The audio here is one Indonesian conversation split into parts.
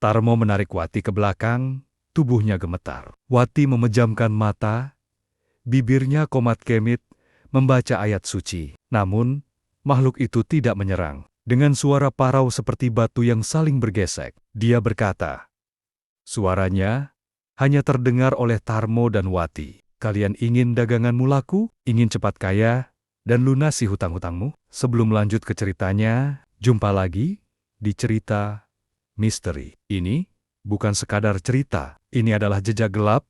Tarmo menarik Wati ke belakang, tubuhnya gemetar. Wati memejamkan mata, bibirnya komat kemit, membaca ayat suci. Namun, makhluk itu tidak menyerang. Dengan suara parau seperti batu yang saling bergesek, dia berkata, suaranya hanya terdengar oleh Tarmo dan Wati. Kalian ingin daganganmu laku, ingin cepat kaya, dan lunasi hutang-hutangmu? Sebelum lanjut ke ceritanya, jumpa lagi di cerita misteri. Ini bukan sekadar cerita, ini adalah jejak gelap,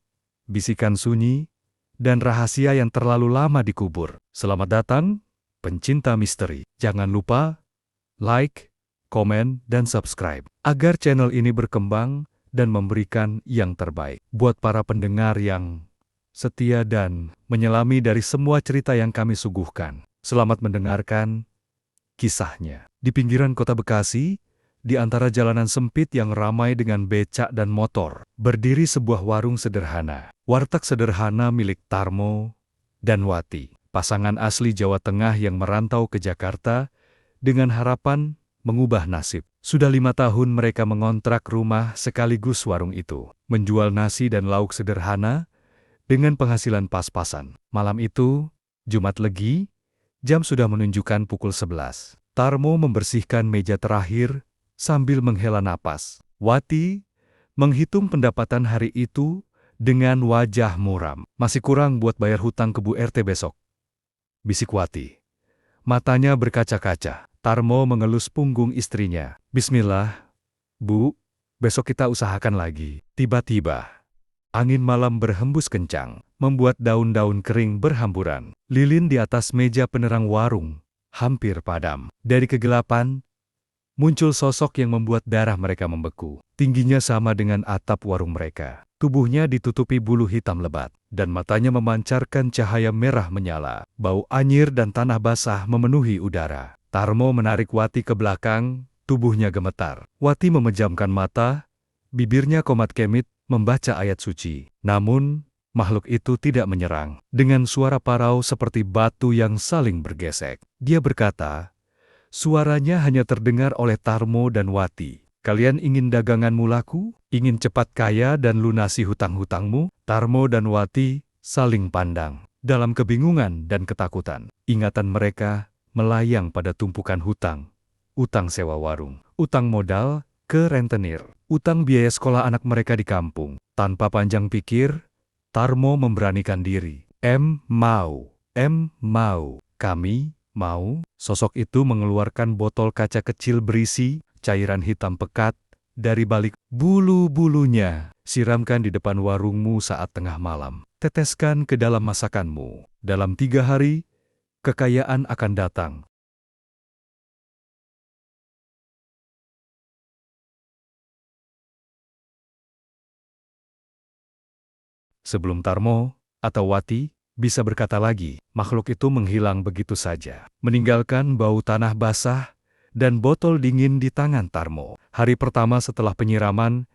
bisikan sunyi, dan rahasia yang terlalu lama dikubur. Selamat datang, pencinta misteri. Jangan lupa like, komen, dan subscribe, agar channel ini berkembang dan memberikan yang terbaik buat para pendengar yang setia dan menyelami dari semua cerita yang kami suguhkan. Selamat mendengarkan kisahnya. Di pinggiran kota Bekasi, di antara jalanan sempit yang ramai dengan becak dan motor, berdiri sebuah warung sederhana. Warteg sederhana milik Tarmo dan Wati, pasangan asli Jawa Tengah yang merantau ke Jakarta dengan harapan mengubah nasib. Sudah 5 tahun mereka mengontrak rumah sekaligus warung itu, menjual nasi dan lauk sederhana dengan penghasilan pas-pasan. Malam itu, Jumat Legi, jam sudah menunjukkan pukul 11. Tarmo membersihkan meja terakhir sambil menghela napas. Wati menghitung pendapatan hari itu dengan wajah muram. Masih kurang buat bayar hutang ke Bu RT besok, bisik Wati. Matanya berkaca-kaca. Tarmo mengelus punggung istrinya. Bismillah, Bu, besok kita usahakan lagi. Tiba-tiba, angin malam berhembus kencang, membuat daun-daun kering berhamburan. Lilin di atas meja penerang warung hampir padam. Dari kegelapan, muncul sosok yang membuat darah mereka membeku. Tingginya sama dengan atap warung mereka. Tubuhnya ditutupi bulu hitam lebat, dan matanya memancarkan cahaya merah menyala. Bau anyir dan tanah basah memenuhi udara. Tarmo menarik Wati ke belakang, tubuhnya gemetar. Wati memejamkan mata, bibirnya komat kemit, membaca ayat suci. Namun, makhluk itu tidak menyerang. Dengan suara parau seperti batu yang saling bergesek, dia berkata, suaranya hanya terdengar oleh Tarmo dan Wati. Kalian ingin daganganmu laku? Ingin cepat kaya dan lunasi hutang-hutangmu? Tarmo dan Wati saling pandang. Dalam kebingungan dan ketakutan, ingatan mereka melayang pada tumpukan hutang. Utang sewa warung, utang modal ke rentenir, utang biaya sekolah anak mereka di kampung. Tanpa panjang pikir, Tarmo memberanikan diri. Mau. Kami mau. Sosok itu mengeluarkan botol kaca kecil berisi cairan hitam pekat dari balik bulu-bulunya. Siramkan di depan warungmu saat tengah malam. Teteskan ke dalam masakanmu. Dalam 3 hari, kekayaan akan datang. Sebelum Tarmo atau Wati bisa berkata lagi, makhluk itu menghilang begitu saja, meninggalkan bau tanah basah dan botol dingin di tangan Tarmo. Hari pertama setelah penyiraman,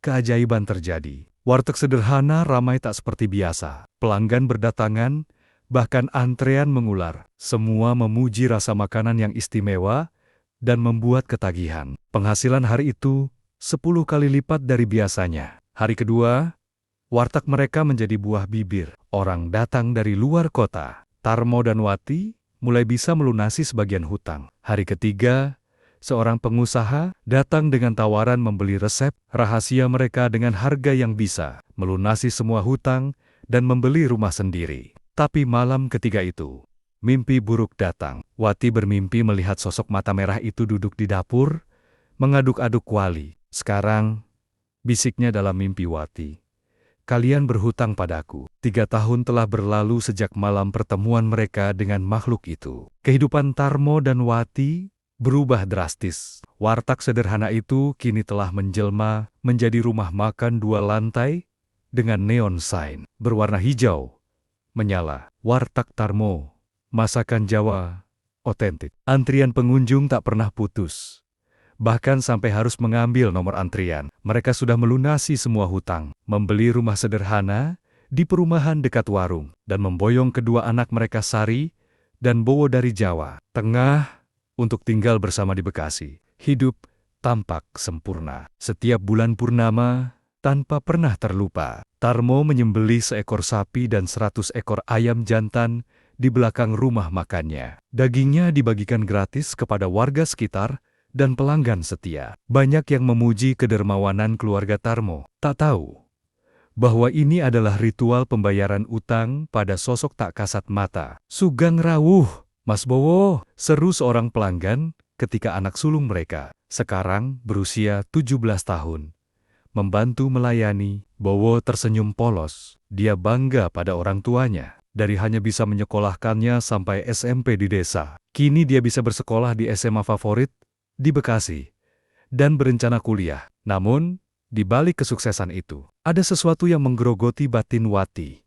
keajaiban terjadi. Warteg sederhana ramai tak seperti biasa. Pelanggan berdatangan, bahkan antrean mengular. Semua memuji rasa makanan yang istimewa dan membuat ketagihan. Penghasilan hari itu 10 kali lipat dari biasanya. Hari kedua, warteg mereka menjadi buah bibir. Orang datang dari luar kota. Tarmo dan Wati mulai bisa melunasi sebagian hutang. Hari ketiga, seorang pengusaha datang dengan tawaran membeli resep rahasia mereka dengan harga yang bisa melunasi semua hutang dan membeli rumah sendiri. Tapi malam ketiga itu, mimpi buruk datang. Wati bermimpi melihat sosok mata merah itu duduk di dapur, mengaduk-aduk kuali. Sekarang, bisiknya dalam mimpi Wati, kalian berhutang padaku. 3 tahun telah berlalu sejak malam pertemuan mereka dengan makhluk itu. Kehidupan Tarmo dan Wati berubah drastis. Warteg sederhana itu kini telah menjelma menjadi rumah makan 2 lantai dengan neon sign berwarna hijau menyala. Warteg Tarmo, masakan Jawa otentik. Antrian pengunjung tak pernah putus. Bahkan sampai harus mengambil nomor antrian. Mereka sudah melunasi semua hutang, membeli rumah sederhana di perumahan dekat warung, dan memboyong kedua anak mereka Sari dan Bowo dari Jawa Tengah untuk tinggal bersama di Bekasi. Hidup tampak sempurna. Setiap bulan purnama, tanpa pernah terlupa, Tarmo menyembelih seekor sapi dan 100 ekor ayam jantan di belakang rumah makannya. Dagingnya dibagikan gratis kepada warga sekitar dan pelanggan setia. Banyak yang memuji kedermawanan keluarga Tarmo. Tak tahu bahwa ini adalah ritual pembayaran utang pada sosok tak kasat mata. Sugeng rawuh, Mas Bowo, seru seorang pelanggan ketika anak sulung mereka, sekarang berusia 17 tahun, membantu melayani. Bowo tersenyum polos. Dia bangga pada orang tuanya. Dari hanya bisa menyekolahkannya sampai SMP di desa, kini dia bisa bersekolah di SMA favorit di Bekasi dan berencana kuliah. Namun, di balik kesuksesan itu, ada sesuatu yang menggerogoti batin Wati.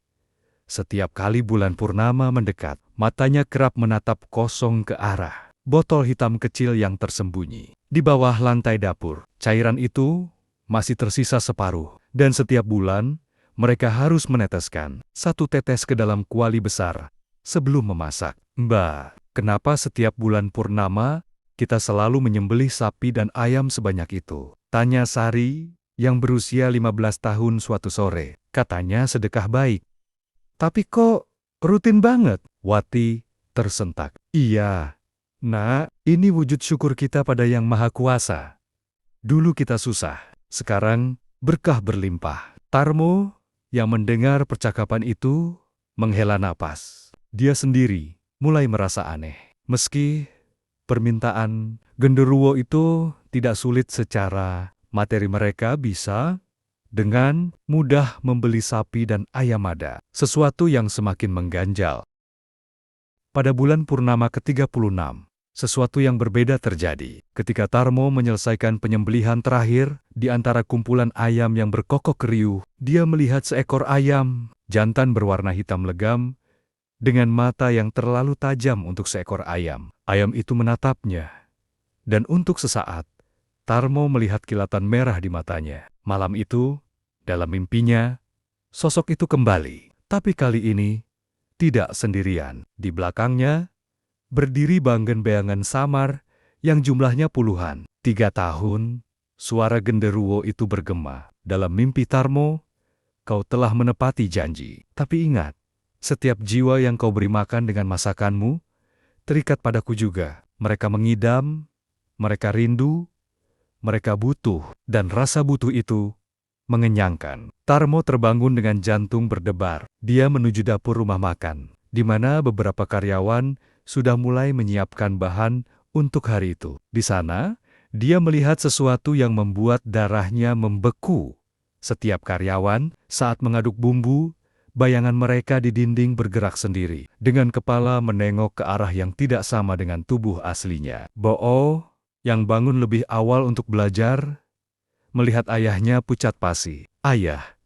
Setiap kali bulan purnama mendekat, matanya kerap menatap kosong ke arah botol hitam kecil yang tersembunyi di bawah lantai dapur. Cairan itu masih tersisa separuh, dan setiap bulan mereka harus meneteskan 1 tetes ke dalam kuali besar sebelum memasak. Mbak, kenapa setiap bulan purnama kita selalu menyembelih sapi dan ayam sebanyak itu? Tanya Sari, yang berusia 15 tahun suatu sore. Katanya sedekah baik. Tapi kok rutin banget? Wati tersentak. Iya, Nak, ini wujud syukur kita pada Yang Maha Kuasa. Dulu kita susah, sekarang berkah berlimpah. Tarmo, yang mendengar percakapan itu, menghela napas. Dia sendiri mulai merasa aneh. Meski permintaan genderuwo itu tidak sulit secara materi, mereka bisa dengan mudah membeli sapi dan ayam ada. Sesuatu yang semakin mengganjal. Pada bulan purnama ke-36, sesuatu yang berbeda terjadi. Ketika Tarmo menyelesaikan penyembelihan terakhir, di antara kumpulan ayam yang berkokok riuh, dia melihat seekor ayam jantan berwarna hitam legam dengan mata yang terlalu tajam untuk seekor ayam. Ayam itu menatapnya, dan untuk sesaat, Tarmo melihat kilatan merah di matanya. Malam itu, dalam mimpinya, sosok itu kembali. Tapi kali ini, tidak sendirian. Di belakangnya, berdiri banggen-beangan samar yang jumlahnya puluhan. 3 tahun, suara genderuwo itu bergema. Dalam mimpi Tarmo, kau telah menepati janji. Tapi ingat, setiap jiwa yang kau beri makan dengan masakanmu, terikat padaku juga. Mereka mengidam, mereka rindu, mereka butuh, dan rasa butuh itu mengenyangkan. Tarmo terbangun dengan jantung berdebar. Dia menuju dapur rumah makan, di mana beberapa karyawan sudah mulai menyiapkan bahan untuk hari itu. Di sana, dia melihat sesuatu yang membuat darahnya membeku. Setiap karyawan saat mengaduk bumbu, bayangan mereka di dinding bergerak sendiri, dengan kepala menengok ke arah yang tidak sama dengan tubuh aslinya. Bo'o, yang bangun lebih awal untuk belajar, melihat ayahnya pucat pasi. Ayah,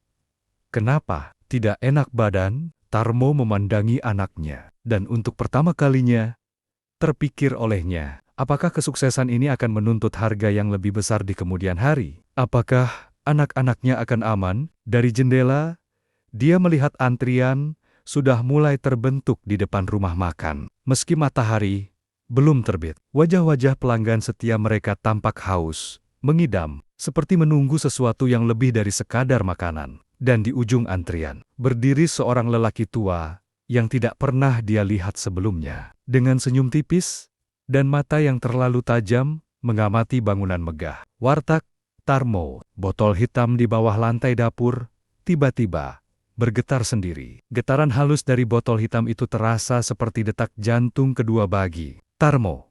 kenapa tidak enak badan? Tarmo memandangi anaknya, dan untuk pertama kalinya, terpikir olehnya, apakah kesuksesan ini akan menuntut harga yang lebih besar di kemudian hari? Apakah anak-anaknya akan aman? Dari jendela, dia melihat antrian sudah mulai terbentuk di depan rumah makan. Meski matahari belum terbit, wajah-wajah pelanggan setia mereka tampak haus, mengidam, seperti menunggu sesuatu yang lebih dari sekadar makanan. Dan di ujung antrian, berdiri seorang lelaki tua yang tidak pernah dia lihat sebelumnya. Dengan senyum tipis dan mata yang terlalu tajam, mengamati bangunan megah. Warteg Tarmo, botol hitam di bawah lantai dapur, tiba-tiba bergetar sendiri. Getaran halus dari botol hitam itu terasa seperti detak jantung kedua bagi Tarmo.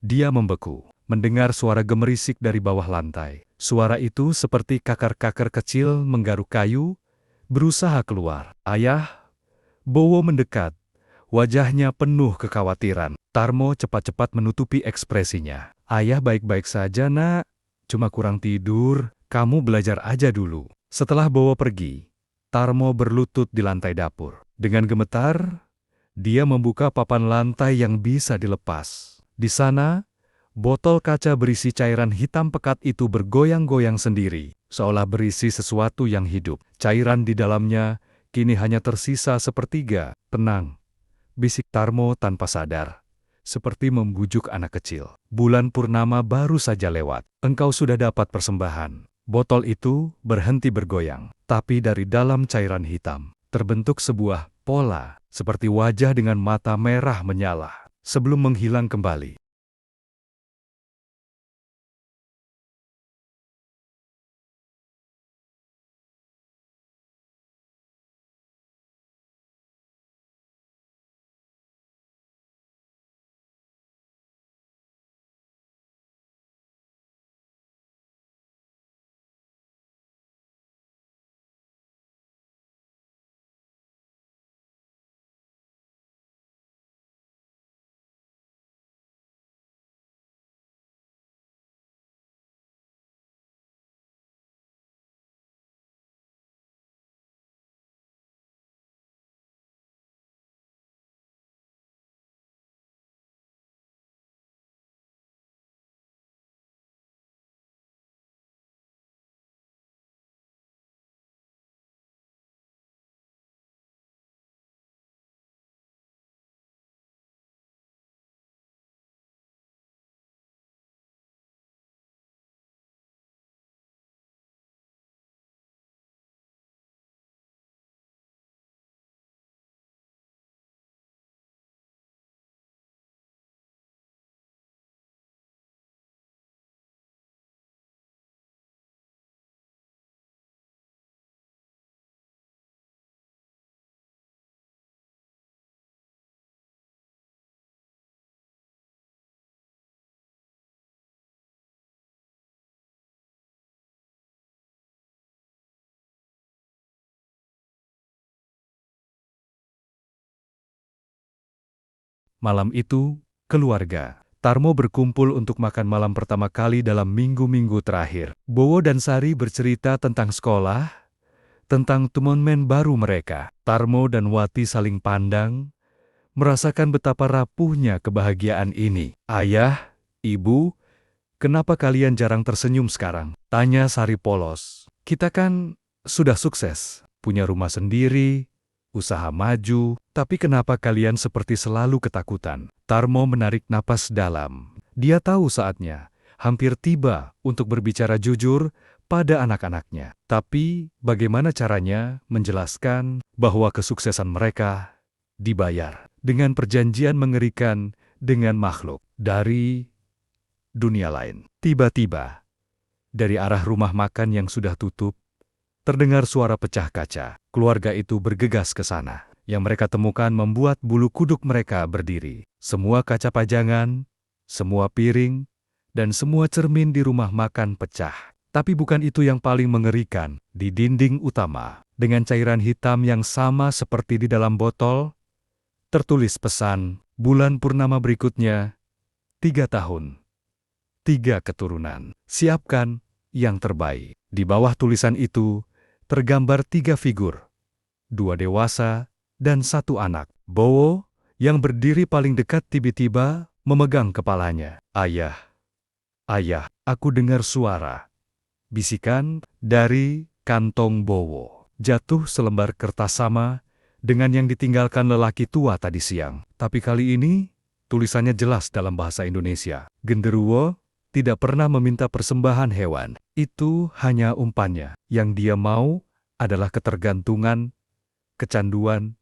Dia membeku, mendengar suara gemerisik dari bawah lantai. Suara itu seperti kakar-kakar kecil menggaruk kayu, berusaha keluar. Ayah, Bowo mendekat, wajahnya penuh kekhawatiran. Tarmo cepat-cepat menutupi ekspresinya. Ayah baik-baik saja, Nak. Cuma kurang tidur, kamu belajar aja dulu. Setelah Bowo pergi, Tarmo berlutut di lantai dapur. Dengan gemetar, dia membuka papan lantai yang bisa dilepas. Di sana, botol kaca berisi cairan hitam pekat itu bergoyang-goyang sendiri, seolah berisi sesuatu yang hidup. Cairan di dalamnya kini hanya tersisa sepertiga. Tenang, bisik Tarmo tanpa sadar. seperti membujuk anak kecil. Bulan purnama baru saja lewat. Engkau sudah dapat persembahan. Botol itu berhenti bergoyang, tapi dari dalam cairan hitam terbentuk sebuah pola, seperti wajah dengan mata merah menyala, sebelum menghilang kembali. Malam itu, keluarga Tarmo berkumpul untuk makan malam pertama kali dalam minggu-minggu terakhir. Bowo dan Sari bercerita tentang sekolah, tentang teman baru mereka. Tarmo dan Wati saling pandang, merasakan betapa rapuhnya kebahagiaan ini. "Ayah, Ibu, kenapa kalian jarang tersenyum sekarang?" tanya Sari polos. "Kita kan sudah sukses, punya rumah sendiri, usaha maju, tapi kenapa kalian seperti selalu ketakutan?" Tarmo menarik napas dalam. Dia tahu saatnya hampir tiba untuk berbicara jujur pada anak-anaknya. Tapi bagaimana caranya menjelaskan bahwa kesuksesan mereka dibayar dengan perjanjian mengerikan dengan makhluk dari dunia lain? Tiba-tiba, dari arah rumah makan yang sudah tutup, terdengar suara pecah kaca. Keluarga itu bergegas ke sana. Yang mereka temukan membuat bulu kuduk mereka berdiri. Semua kaca pajangan, semua piring, dan semua cermin di rumah makan pecah. Tapi bukan itu yang paling mengerikan. Di dinding utama, dengan cairan hitam yang sama seperti di dalam botol, tertulis pesan, "Bulan purnama berikutnya, 3 tahun, 3 keturunan. Siapkan yang terbaik." Di bawah tulisan itu, tergambar 3 figur, 2 dewasa dan 1 anak. Bowo, yang berdiri paling dekat tiba-tiba memegang kepalanya. "Ayah, ayah, aku dengar suara," bisikan dari kantong Bowo. Jatuh selembar kertas sama dengan yang ditinggalkan lelaki tua tadi siang. Tapi kali ini, tulisannya jelas dalam bahasa Indonesia. "Genderuwo tidak pernah meminta persembahan hewan. Itu hanya umpannya. Yang dia mau adalah ketergantungan, kecanduan,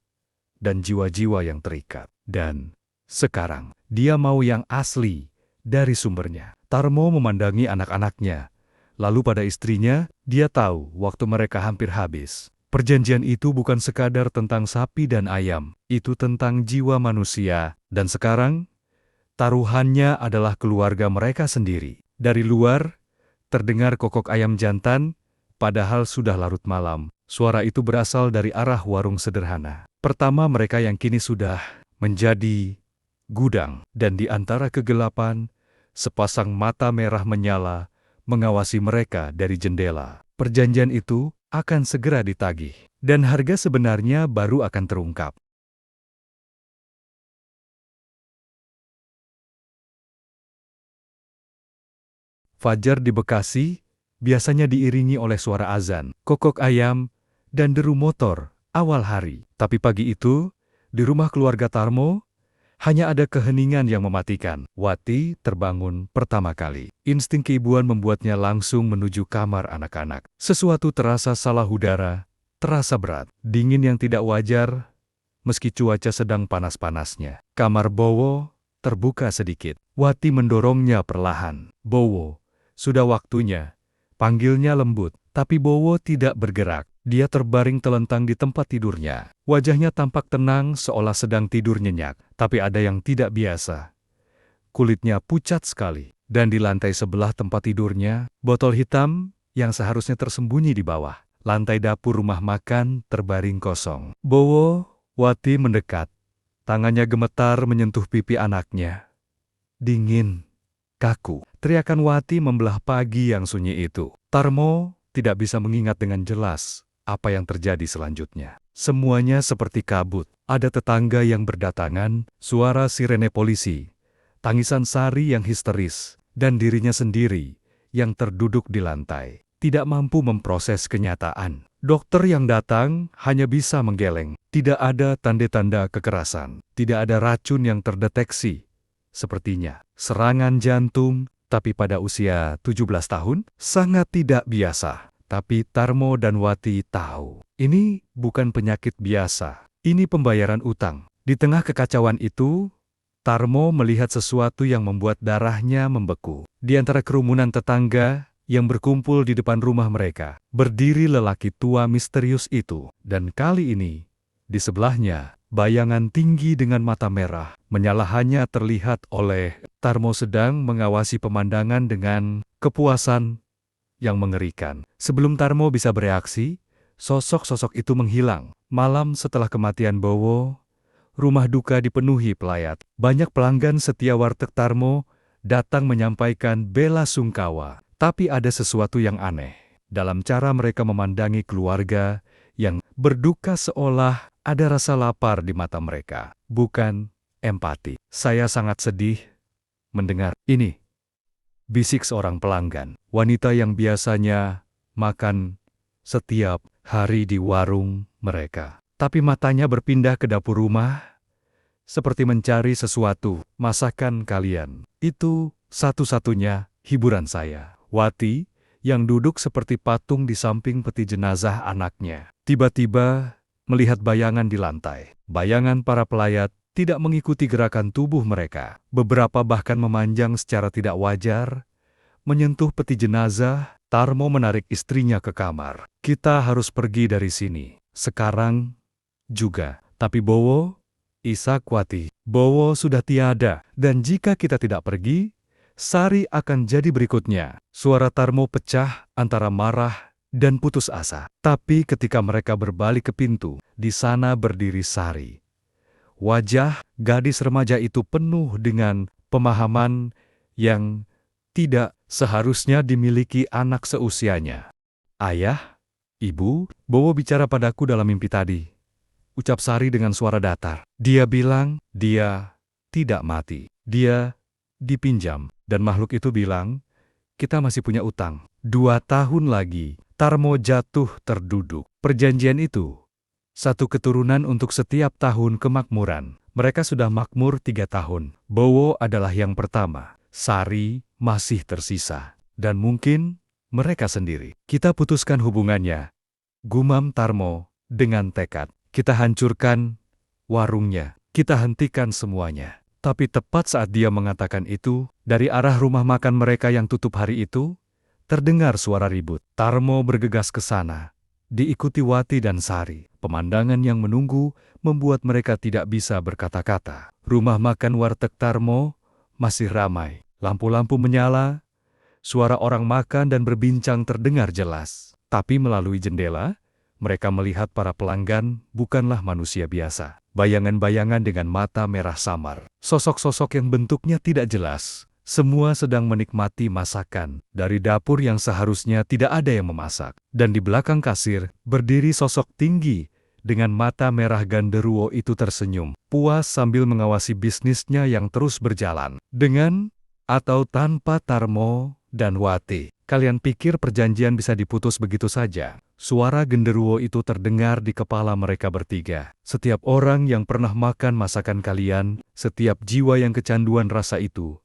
dan jiwa-jiwa yang terikat. Dan sekarang, dia mau yang asli dari sumbernya." Tarmo memandangi anak-anaknya. Lalu pada istrinya, dia tahu waktu mereka hampir habis. Perjanjian itu bukan sekadar tentang sapi dan ayam. Itu tentang jiwa manusia. Dan sekarang, taruhannya adalah keluarga mereka sendiri. Dari luar, terdengar kokok ayam jantan, padahal sudah larut malam. Suara itu berasal dari arah warung sederhana. Pertama mereka yang kini sudah menjadi gudang. Dan di antara kegelapan, sepasang mata merah menyala, mengawasi mereka dari jendela. Perjanjian itu akan segera ditagih. Dan harga sebenarnya baru akan terungkap. Fajar di Bekasi biasanya diiringi oleh suara azan, kokok ayam, dan deru motor awal hari. Tapi pagi itu, di rumah keluarga Tarmo, Hanya ada keheningan yang mematikan. Wati terbangun pertama kali. Insting keibuan membuatnya langsung menuju kamar anak-anak. Sesuatu terasa salah udara, terasa berat. Dingin yang tidak wajar, meski cuaca sedang panas-panasnya. Kamar Bowo terbuka sedikit. Wati mendorongnya perlahan. "Bowo, sudah waktunya." Panggilnya lembut, tapi Bowo tidak bergerak. Dia terbaring telentang di tempat tidurnya. Wajahnya tampak tenang seolah sedang tidur nyenyak, tapi ada yang tidak biasa. Kulitnya pucat sekali, dan di lantai sebelah tempat tidurnya, botol hitam yang seharusnya tersembunyi di bawah. Lantai dapur rumah makan terbaring kosong. "Bowo," Wati mendekat. Tangannya gemetar menyentuh pipi anaknya. Dingin, kaku. Teriakan Wati membelah pagi yang sunyi itu. Tarmo tidak bisa mengingat dengan jelas apa yang terjadi selanjutnya. Semuanya seperti kabut. Ada tetangga yang berdatangan, suara sirene polisi, tangisan Sari yang histeris, dan dirinya sendiri yang terduduk di lantai. Tidak mampu memproses kenyataan. Dokter yang datang hanya bisa menggeleng. Tidak ada tanda-tanda kekerasan. Tidak ada racun yang terdeteksi. Sepertinya serangan jantung, tapi pada usia 17 tahun, sangat tidak biasa. Tapi Tarmo dan Wati tahu, ini bukan penyakit biasa. Ini pembayaran utang. Di tengah kekacauan itu, Tarmo melihat sesuatu yang membuat darahnya membeku. Di antara kerumunan tetangga yang berkumpul di depan rumah mereka, berdiri lelaki tua misterius itu. Dan kali ini, di sebelahnya, bayangan tinggi dengan mata merah menyala hanya terlihat oleh Tarmo sedang mengawasi pemandangan dengan kepuasan yang mengerikan. Sebelum Tarmo bisa bereaksi, sosok-sosok itu menghilang. Malam setelah kematian Bowo, rumah duka dipenuhi pelayat. Banyak pelanggan setia warteg Tarmo datang menyampaikan bela sungkawa. Tapi ada sesuatu yang aneh dalam cara mereka memandangi keluarga yang berduka, seolah ada rasa lapar di mata mereka, bukan empati. "Saya sangat sedih mendengar ini," bisik seorang pelanggan. Wanita yang biasanya makan setiap hari di warung mereka. Tapi matanya berpindah ke dapur rumah, seperti mencari sesuatu. "Masakan kalian itu satu-satunya hiburan saya." Wati, yang duduk seperti patung di samping peti jenazah anaknya, tiba-tiba melihat bayangan di lantai. Bayangan para pelayat tidak mengikuti gerakan tubuh mereka. Beberapa bahkan memanjang secara tidak wajar, menyentuh peti jenazah. Tarmo menarik istrinya ke kamar. "Kita harus pergi dari sini. Sekarang juga." Tapi Bowo, isak Wati, "Bowo sudah tiada. Dan jika kita tidak pergi, Sari akan jadi berikutnya." Suara Tarmo pecah antara marah dan putus asa. Tapi ketika mereka berbalik ke pintu, di sana berdiri Sari. Wajah gadis remaja itu penuh dengan pemahaman yang tidak seharusnya dimiliki anak seusianya. "Ayah, Ibu, Bowo bicara padaku dalam mimpi tadi," ucap Sari dengan suara datar. "Dia bilang dia tidak mati. Dia dipinjam. Dan makhluk itu bilang, kita masih punya utang. 2 tahun lagi." Tarmo jatuh terduduk. Perjanjian itu, satu keturunan untuk setiap tahun kemakmuran. Mereka sudah makmur 3 tahun. Bowo adalah yang pertama. Sari masih tersisa. Dan mungkin mereka sendiri. "Kita putuskan hubungannya," gumam Tarmo dengan tekad. "Kita hancurkan warungnya. Kita hentikan semuanya." Tapi tepat saat dia mengatakan itu, dari arah rumah makan mereka yang tutup hari itu, terdengar suara ribut. Tarmo bergegas ke sana, diikuti Wati dan Sari. Pemandangan yang menunggu membuat mereka tidak bisa berkata-kata. Rumah makan warteg Tarmo masih ramai. Lampu-lampu menyala, suara orang makan dan berbincang terdengar jelas. Tapi melalui jendela, mereka melihat para pelanggan bukanlah manusia biasa. Bayangan-bayangan dengan mata merah samar. Sosok-sosok yang bentuknya tidak jelas. Semua sedang menikmati masakan dari dapur yang seharusnya tidak ada yang memasak. Dan di belakang kasir, berdiri sosok tinggi dengan mata merah genderuwo itu tersenyum, puas sambil mengawasi bisnisnya yang terus berjalan. Dengan atau tanpa Tarmo dan Wati. "Kalian pikir perjanjian bisa diputus begitu saja?" Suara genderuwo itu terdengar di kepala mereka bertiga. Setiap orang yang pernah makan masakan kalian, setiap jiwa yang kecanduan rasa itu,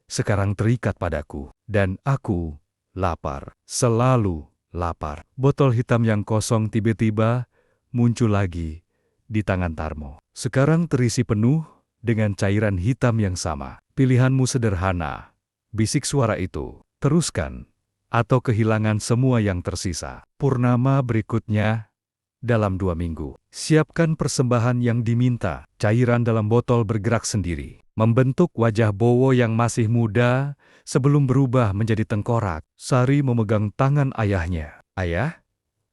sekarang terikat padaku. Dan aku lapar, selalu lapar. Botol hitam yang kosong tiba-tiba muncul lagi di tangan Tarmo. Sekarang terisi penuh dengan cairan hitam yang sama. Pilihanmu sederhana, bisik suara itu. Teruskan, atau kehilangan semua yang tersisa. Purnama berikutnya, dalam 2 minggu. Siapkan persembahan yang diminta. Cairan dalam botol bergerak sendiri, membentuk wajah Bowo yang masih muda sebelum berubah menjadi tengkorak. Sari memegang tangan ayahnya. Ayah,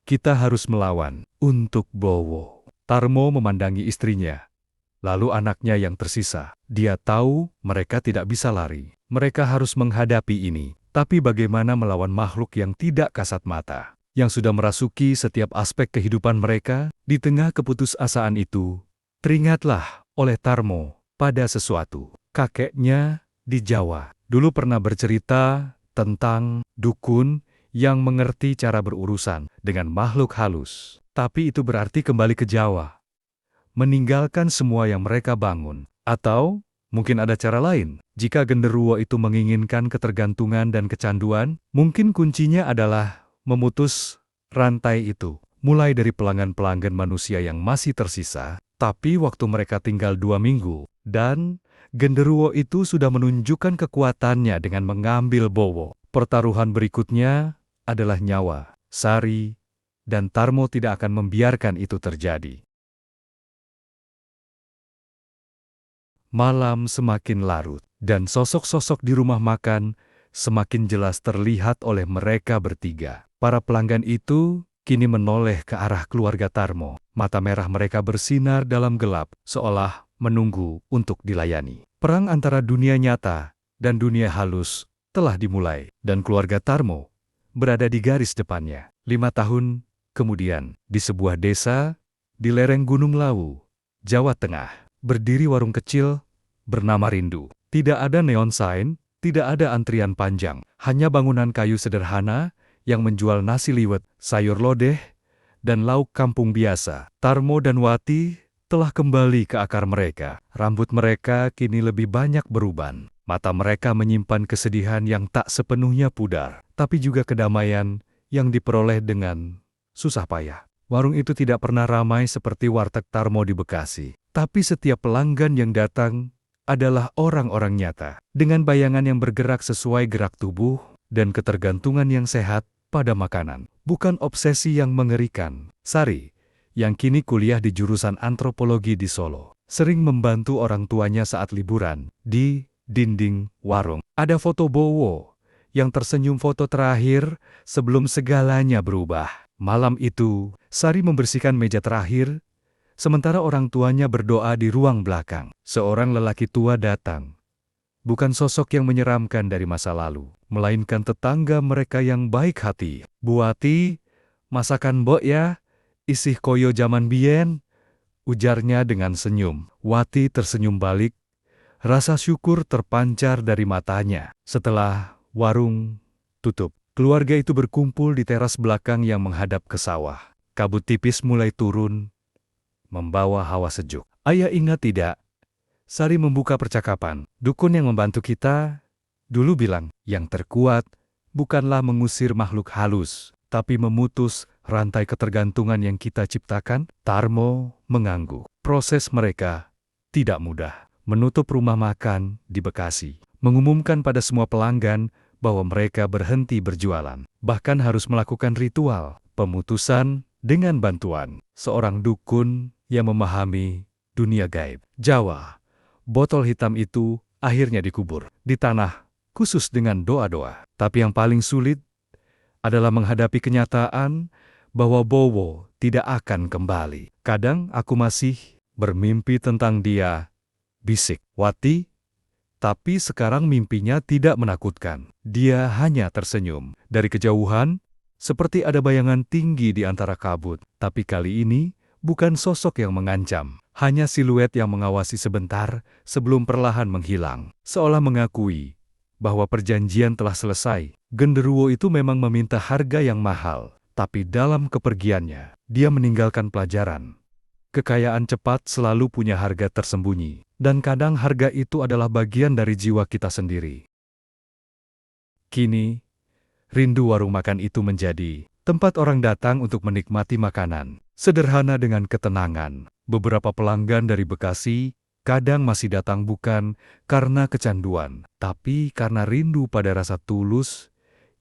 kita harus melawan untuk Bowo. Tarmo memandangi istrinya, lalu anaknya yang tersisa. Dia tahu mereka tidak bisa lari. Mereka harus menghadapi ini. Tapi bagaimana melawan makhluk yang tidak kasat mata, yang sudah merasuki setiap aspek kehidupan mereka? Di tengah keputusasaan itu, teringatlah oleh Tarmo pada sesuatu. Kakeknya di Jawa dulu pernah bercerita tentang dukun yang mengerti cara berurusan dengan makhluk halus. Tapi itu berarti kembali ke Jawa, meninggalkan semua yang mereka bangun. Atau mungkin ada cara lain. Jika genderuwo itu menginginkan ketergantungan dan kecanduan, mungkin kuncinya adalah memutus rantai itu. Mulai dari pelanggan-pelanggan manusia yang masih tersisa, tapi waktu mereka tinggal 2 minggu, dan genderuwo itu sudah menunjukkan kekuatannya dengan mengambil Bowo. Pertaruhan berikutnya adalah nyawa. Sari dan Tarmo tidak akan membiarkan itu terjadi. Malam semakin larut, dan sosok-sosok di rumah makan semakin jelas terlihat oleh mereka bertiga. Para pelanggan itu kini menoleh ke arah keluarga Tarmo. Mata merah mereka bersinar dalam gelap, seolah menunggu untuk dilayani. Perang antara dunia nyata dan dunia halus telah dimulai, dan keluarga Tarmo berada di garis depannya. 5 tahun kemudian, di sebuah desa di lereng Gunung Lawu, Jawa Tengah, berdiri warung kecil bernama Rindu. Tidak ada neon sign, tidak ada antrian panjang, hanya bangunan kayu sederhana yang menjual nasi liwet, sayur lodeh, dan lauk kampung biasa. Tarmo dan Wati telah kembali ke akar mereka. Rambut mereka kini lebih banyak beruban. Mata mereka menyimpan kesedihan yang tak sepenuhnya pudar, tapi juga kedamaian yang diperoleh dengan susah payah. Warung itu tidak pernah ramai seperti warteg Tarmo di Bekasi. Tapi setiap pelanggan yang datang adalah orang-orang nyata, dengan bayangan yang bergerak sesuai gerak tubuh dan ketergantungan yang sehat pada makanan. Bukan obsesi yang mengerikan. Sari, yang kini kuliah di jurusan antropologi di Solo, sering membantu orang tuanya saat liburan. Di dinding warung ada foto Bowo yang tersenyum, foto terakhir sebelum segalanya berubah. Malam itu, Sari membersihkan meja terakhir, sementara orang tuanya berdoa di ruang belakang. Seorang lelaki tua datang. Bukan sosok yang menyeramkan dari masa lalu, melainkan tetangga mereka yang baik hati. "Bu Wati, masakan mbok ya, isih koyo zaman biyen," ujarnya dengan senyum. Wati tersenyum balik, rasa syukur terpancar dari matanya. Setelah warung tutup, keluarga itu berkumpul di teras belakang yang menghadap ke sawah. Kabut tipis mulai turun, membawa hawa sejuk. "Ayah ingat tidak?" Sari membuka percakapan. "Dukun yang membantu kita dulu bilang, yang terkuat bukanlah mengusir makhluk halus, tapi memutus rantai ketergantungan yang kita ciptakan." Tarmo mengangguk. Proses mereka tidak mudah. Menutup rumah makan di Bekasi, mengumumkan pada semua pelanggan bahwa mereka berhenti berjualan, bahkan harus melakukan ritual pemutusan dengan bantuan seorang dukun yang memahami dunia gaib Jawa. Botol hitam itu akhirnya dikubur di tanah khusus dengan doa-doa. Tapi yang paling sulit adalah menghadapi kenyataan bahwa Bowo tidak akan kembali. "Kadang aku masih bermimpi tentang dia," bisik Wati. Tapi sekarang mimpinya tidak menakutkan. Dia hanya tersenyum. Dari kejauhan, seperti ada bayangan tinggi di antara kabut. Tapi kali ini, bukan sosok yang mengancam. Hanya siluet yang mengawasi sebentar sebelum perlahan menghilang. Seolah mengakui bahwa perjanjian telah selesai. Genderuwo itu memang meminta harga yang mahal. Tapi dalam kepergiannya, dia meninggalkan pelajaran. Kekayaan cepat selalu punya harga tersembunyi, dan kadang harga itu adalah bagian dari jiwa kita sendiri. Kini, rindu warung makan itu menjadi tempat orang datang untuk menikmati makanan. Sederhana dengan ketenangan, beberapa pelanggan dari Bekasi kadang masih datang bukan karena kecanduan, tapi karena rindu pada rasa tulus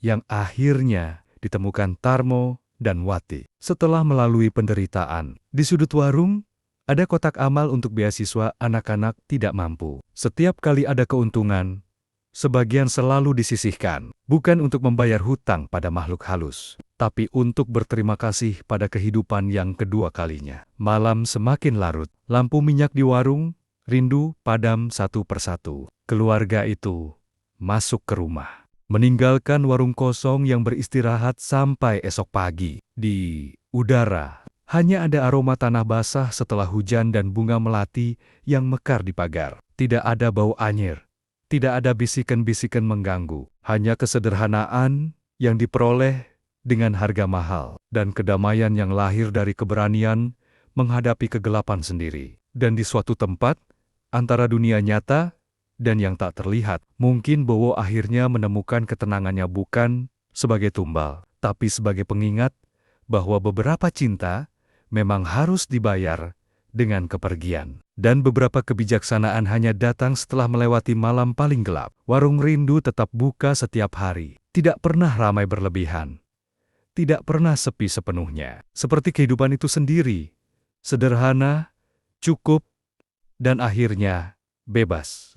yang akhirnya ditemukan Tarmo dan Wati. Setelah melalui penderitaan, di sudut warung, ada kotak amal untuk beasiswa anak-anak tidak mampu. Setiap kali ada keuntungan, sebagian selalu disisihkan, bukan untuk membayar hutang pada makhluk halus, tapi untuk berterima kasih pada kehidupan yang kedua kalinya. Malam semakin larut, lampu minyak di warung, rindu padam satu persatu. Keluarga itu masuk ke rumah, meninggalkan warung kosong yang beristirahat sampai esok pagi. Di udara, hanya ada aroma tanah basah setelah hujan dan bunga melati yang mekar di pagar. Tidak ada bau anyir. Tidak ada bisikan-bisikan mengganggu, hanya kesederhanaan yang diperoleh dengan harga mahal, dan kedamaian yang lahir dari keberanian menghadapi kegelapan sendiri. Dan di suatu tempat, antara dunia nyata dan yang tak terlihat, mungkin Bowo akhirnya menemukan ketenangannya bukan sebagai tumbal, tapi sebagai pengingat bahwa beberapa cinta memang harus dibayar dengan kepergian. Dan beberapa kebijaksanaan hanya datang setelah melewati malam paling gelap. Warung rindu tetap buka setiap hari. Tidak pernah ramai berlebihan. Tidak pernah sepi sepenuhnya. Seperti kehidupan itu sendiri. Sederhana, cukup, dan akhirnya bebas.